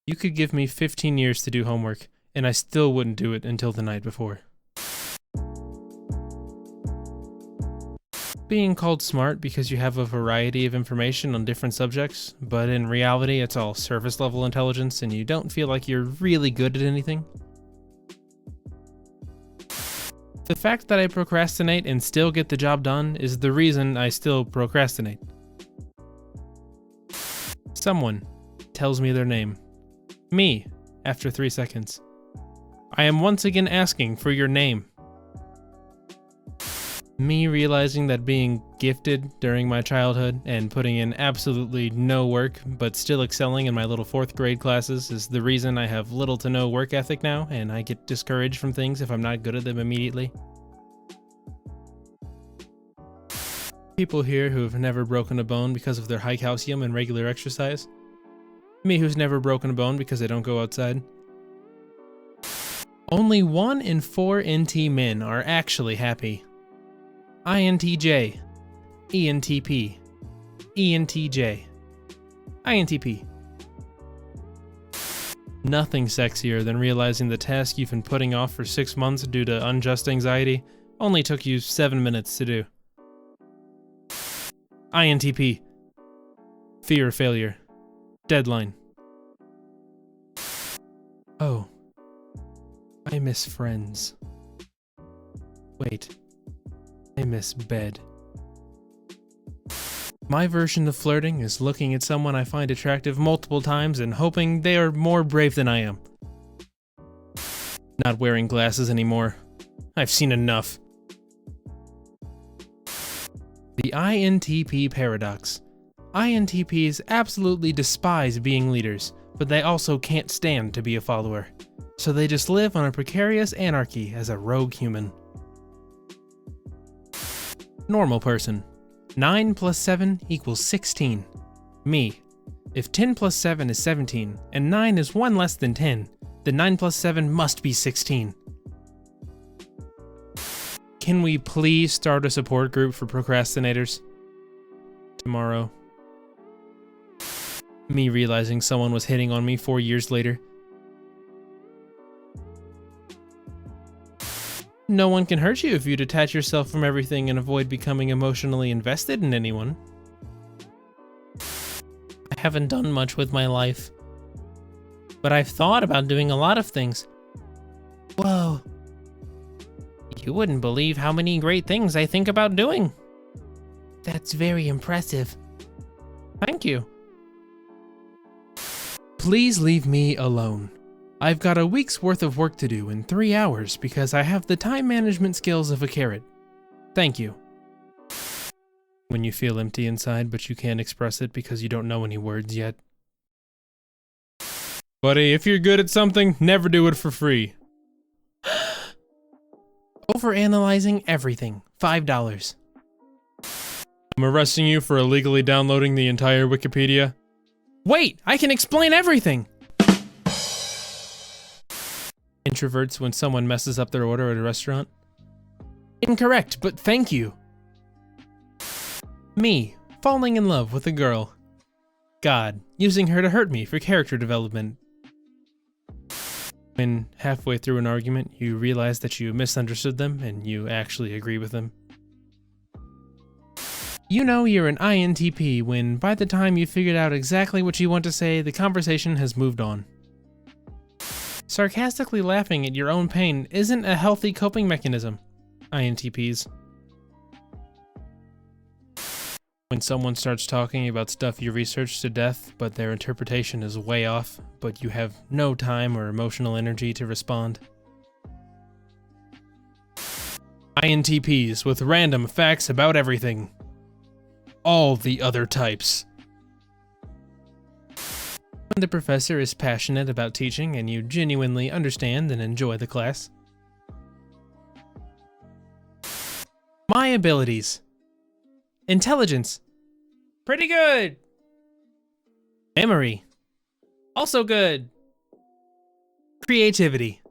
You could give me 15 years to do homework, and I still wouldn't do it until the night before. Being called smart because you have a variety of information on different subjects, but in reality it's all surface level intelligence and you don't feel like you're really good at anything. The fact that I procrastinate and still get the job done is the reason I still procrastinate. Someone tells me their name. Me, after 3 seconds. I am once again asking for your name. Me realizing that being gifted during my childhood and putting in absolutely no work but still excelling in my little 4th grade classes is the reason I have little to no work ethic now and I get discouraged from things if I'm not good at them immediately. People here who have never broken a bone because of their high calcium and regular exercise. Me who's never broken a bone because I don't go outside. Only 1 in 4 NT men are actually happy. INTJ, ENTP, ENTJ, INTP. Nothing sexier than realizing the task you've been putting off for 6 months due to unjust anxiety only took you 7 minutes to do. INTP, fear of failure, deadline. Oh, I miss friends. Wait. I miss bed. My version of flirting is looking at someone I find attractive multiple times and hoping they are more brave than I am. Not wearing glasses anymore. I've seen enough. The INTP paradox. INTPs absolutely despise being leaders, but they also can't stand to be a follower. So they just live on a precarious anarchy as a rogue human. Normal person. 9 plus 7 equals 16. Me. If 10 plus 7 is 17, and 9 is 1 less than 10, then 9 plus 7 must be 16. Can we please start a support group for procrastinators? Tomorrow. Me realizing someone was hitting on me 4 years later. No one can hurt you if you detach yourself from everything and avoid becoming emotionally invested in anyone. I haven't done much with my life, but I've thought about doing a lot of things. Whoa. You wouldn't believe how many great things I think about doing. That's very impressive. Thank you. Please leave me alone. I've got a week's worth of work to do in 3 hours because I have the time management skills of a carrot. Thank you. When you feel empty inside but you can't express it because you don't know any words yet. Buddy, if you're good at something, never do it for free. Overanalyzing everything. $5. I'm arresting you for illegally downloading the entire Wikipedia. Wait, I can explain everything! Introverts when someone messes up their order at a restaurant. Incorrect, but thank you. Me, falling in love with a girl. God, using her to hurt me for character development. When halfway through an argument, you realize that you misunderstood them and you actually agree with them. You know you're an INTP when by the time you figured out exactly what you want to say, the conversation has moved on. Sarcastically laughing at your own pain isn't a healthy coping mechanism. INTPs. When someone starts talking about stuff you researched to death, but their interpretation is way off, but you have no time or emotional energy to respond. INTPs with random facts about everything. All the other types. When the professor is passionate about teaching and you genuinely understand and enjoy the class. My abilities. Intelligence. Pretty good. Memory. Also good. Creativity.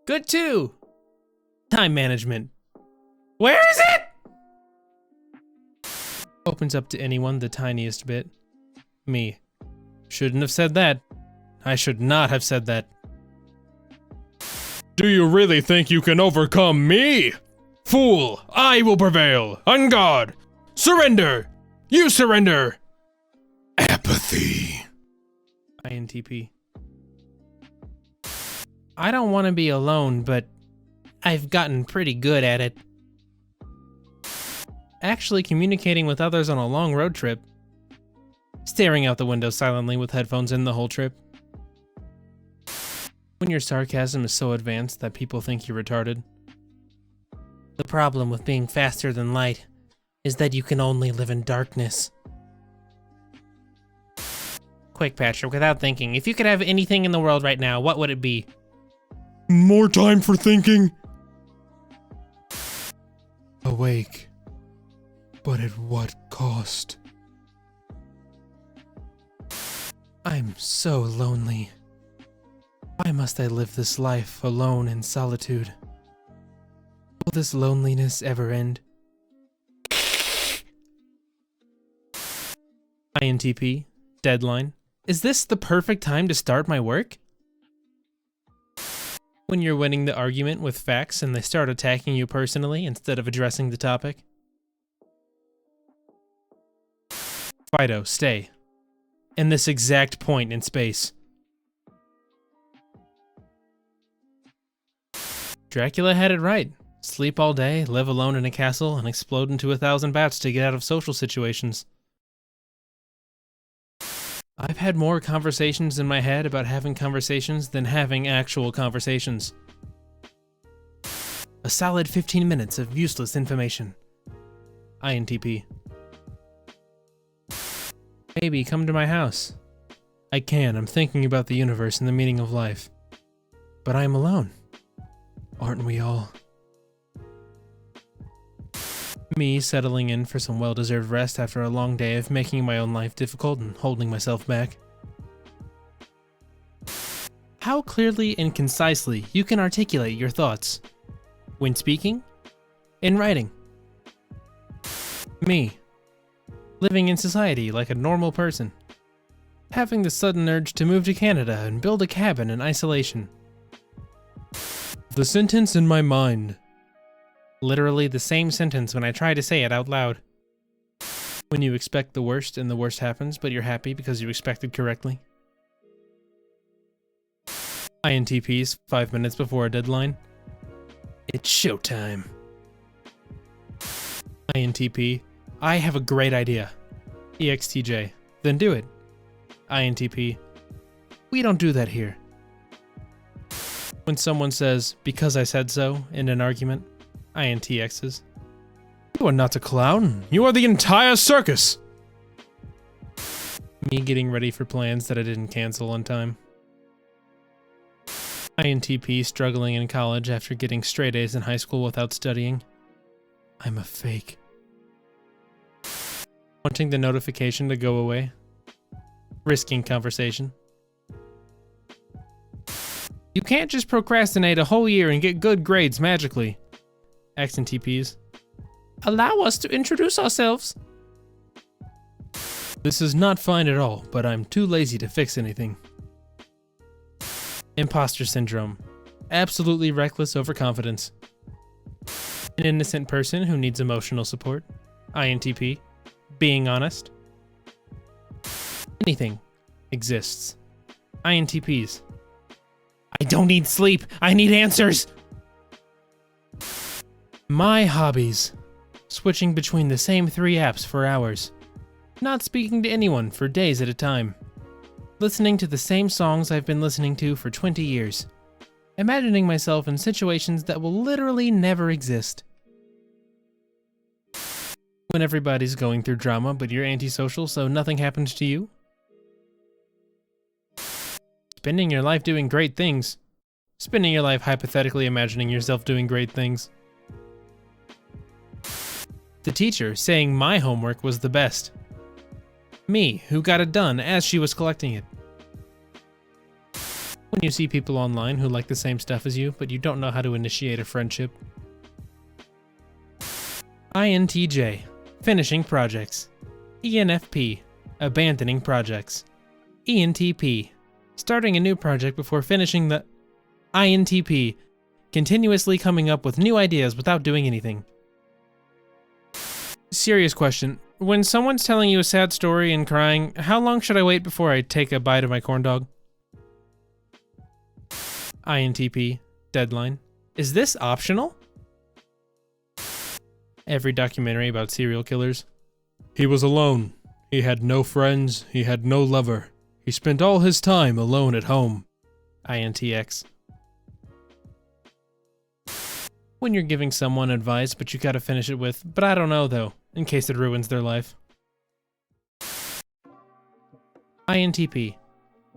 Good too. Time management. Where is it? Opens up to anyone the tiniest bit. Me. Shouldn't have said that. I should not have said that. Do you really think you can overcome me? Fool, I will prevail. On guard. Surrender. You surrender. Apathy. INTP. I don't want to be alone, but I've gotten pretty good at it. Actually communicating with others on a long road trip. Staring out the window silently with headphones in the whole trip. When your sarcasm is so advanced that people think you're retarded. The problem with being faster than light is that you can only live in darkness. Quick, Patrick, without thinking, if you could have anything in the world right now, what would it be? More time for thinking. Awake. But at what cost? I'm so lonely. Why must I live this life alone in solitude? Will this loneliness ever end? INTP, deadline. Is this the perfect time to start my work? When you're winning the argument with facts and they start attacking you personally instead of addressing the topic. Fido, stay. In this exact point in space. Dracula had it right. Sleep all day, live alone in a castle, and explode into 1,000 bats to get out of social situations. I've had more conversations in my head about having conversations than having actual conversations. A solid 15 minutes of useless information. INTP. Maybe come to my house. I can, I'm thinking about the universe and the meaning of life. But I'm alone. Aren't we all? Me settling in for some well-deserved rest after a long day of making my own life difficult and holding myself back. How clearly and concisely you can articulate your thoughts. When speaking, in writing. Me. Living in society like a normal person. Having the sudden urge to move to Canada and build a cabin in isolation. The sentence in my mind. Literally the same sentence when I try to say it out loud. When you expect the worst and the worst happens, but you're happy because you expected correctly. INTPs 5 minutes before a deadline. It's showtime. INTP. I have a great idea. EXTJ. Then do it. INTP. We don't do that here. When someone says, because I said so, in an argument. INTXs. You are not a clown. You are the entire circus. Me getting ready for plans that I didn't cancel on time. INTP struggling in college after getting straight A's in high school without studying. I'm a fake. Wanting the notification to go away. Risking conversation. You can't just procrastinate a whole year and get good grades magically. XNTPs. Allow us to introduce ourselves. This is not fine at all, but I'm too lazy to fix anything. Imposter syndrome. Absolutely reckless overconfidence. An innocent person who needs emotional support. INTP. Being honest. Anything exists. INTPs. I don't need sleep. I need answers. My hobbies. Switching between the same 3 apps for hours. Not speaking to anyone for days at a time. Listening to the same songs I've been listening to for 20 years. Imagining myself in situations that will literally never exist. When everybody's going through drama but you're antisocial so nothing happens to you. Spending your life doing great things. Spending your life hypothetically imagining yourself doing great things. The teacher saying my homework was the best. Me, who got it done as she was collecting it. When you see people online who like the same stuff as you, but you don't know how to initiate a friendship. INTJ, finishing projects. ENFP, abandoning projects. ENTP, starting a new project before finishing the INTP, continuously coming up with new ideas without doing anything. Serious question. When someone's telling you a sad story and crying, how long should I wait before I take a bite of my corn dog? INTP, deadline. Is this optional? Every documentary about serial killers. He was alone. He had no friends. He had no lover. He spent all his time alone at home. INTX. When you're giving someone advice, but you gotta finish it with, but I don't know though, in case it ruins their life. INTP.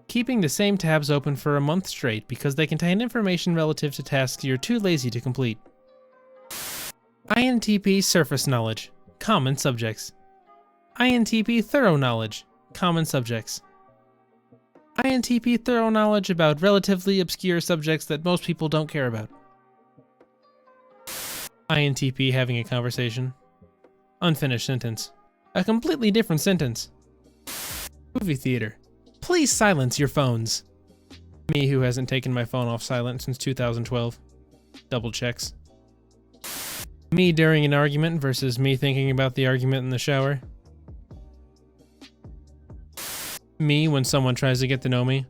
Keeping the same tabs open for a month straight because they contain information relative to tasks you're too lazy to complete. INTP surface knowledge, common subjects. INTP thorough knowledge, common subjects. INTP thorough knowledge about relatively obscure subjects that most people don't care about. INTP having a conversation. Unfinished sentence. A completely different sentence. Movie theater. Please silence your phones. Me who hasn't taken my phone off silent since 2012. Double checks. Me during an argument versus me thinking about the argument in the shower. Me when someone tries to get to know me.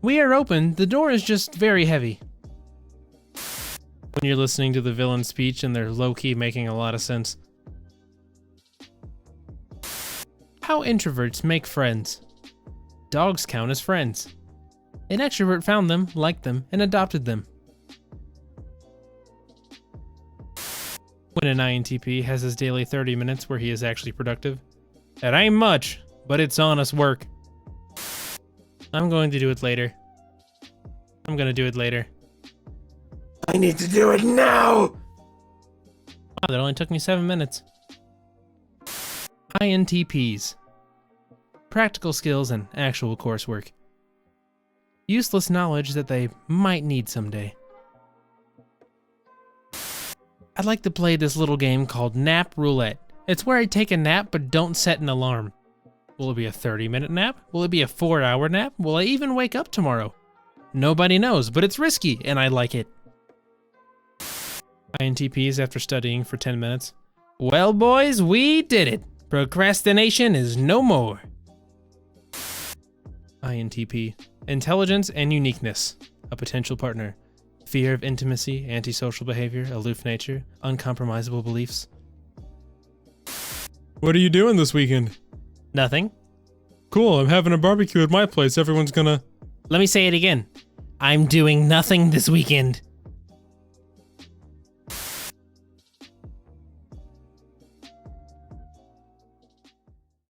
We are open, the door is just very heavy. When you're listening to the villain's speech and they're low-key making a lot of sense. How introverts make friends. Dogs count as friends. An extrovert found them, liked them, and adopted them. When an INTP has his daily 30 minutes where he is actually productive. That ain't much, but it's honest work. I'm going to do it later. I'm gonna do it later. I need to do it now! Wow, that only took me 7 minutes. INTPs. Practical skills and actual coursework. Useless knowledge that they might need someday. I'd like to play this little game called Nap Roulette. It's where I take a nap but don't set an alarm. Will it be a 30-minute nap? Will it be a 4-hour nap? Will I even wake up tomorrow? Nobody knows, but it's risky and I like it. INTPs after studying for 10 minutes. Well, boys, we did it. Procrastination is no more. INTP. Intelligence and uniqueness. A potential partner. Fear of intimacy, antisocial behavior, aloof nature, uncompromisable beliefs. What are you doing this weekend? Nothing. Cool, I'm having a barbecue at my place. Everyone's gonna... Let me say it again. I'm doing nothing this weekend.